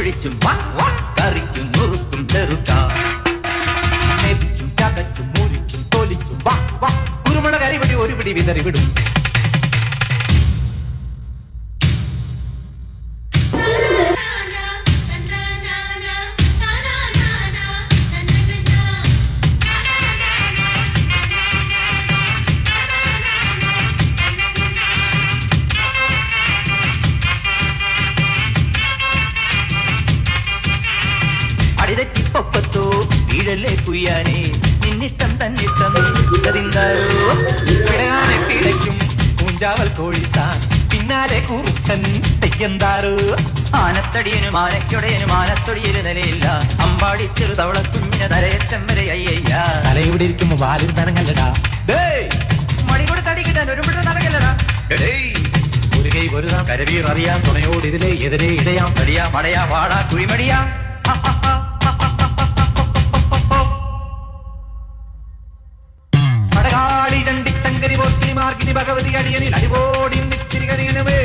ഒഴിച്ചും കറിക്കും മുറുക്കും ചെറുക്കാം മെതിച്ചും ചതച്ചും മുറിച്ചും തൊലിച്ചും കുരുമുളക് അരിപടി ഒരു പിടി വിതറി വിടും. അടിതെറ്റിപ്പൊക്കത്തോ വീഴല്ലേ കുയ്യാനേ നിന്നിഷ്ടം തന്നിഷ്ടം പിടയാനെ പിടയ്ക്കും പൂഞ്ചാവൽ കോഴിത്താൻ പിന്നാലെ കുറുക്കൻ തെയ്യന്താറ് ആനത്തടിയനും ആനയ്ക്കൊടയനും ആനത്തൊടിയൊരു നിലയില്ല അമ്പാടി ചെറു തവള കുഞ്ഞിന് തലയറ്റം വരെ അയ്യയ്യ തലയിവിടെ ഇരിക്കുമ്പോ വാലും തനങ്ങല്ലടാ മണി കൂടെ തടി കിട്ടാൻ ഒരു പിട നടക്കല്ലടാ ഒരു കൈ ഒരു കരവീർ അറിയാം തുണയോട് ഇതിലെ എതിരെ ഇടയാം തടിയാ മടയാ വാടാ കുഴിമടിയാ പടകാളി ചണ്ടിച്ചങ്കരി പോർത്തിനി മാർഗിനി ഭഗവതി അടിയനിൽ അടിപോടി നിത്തിരി കരിയണമേ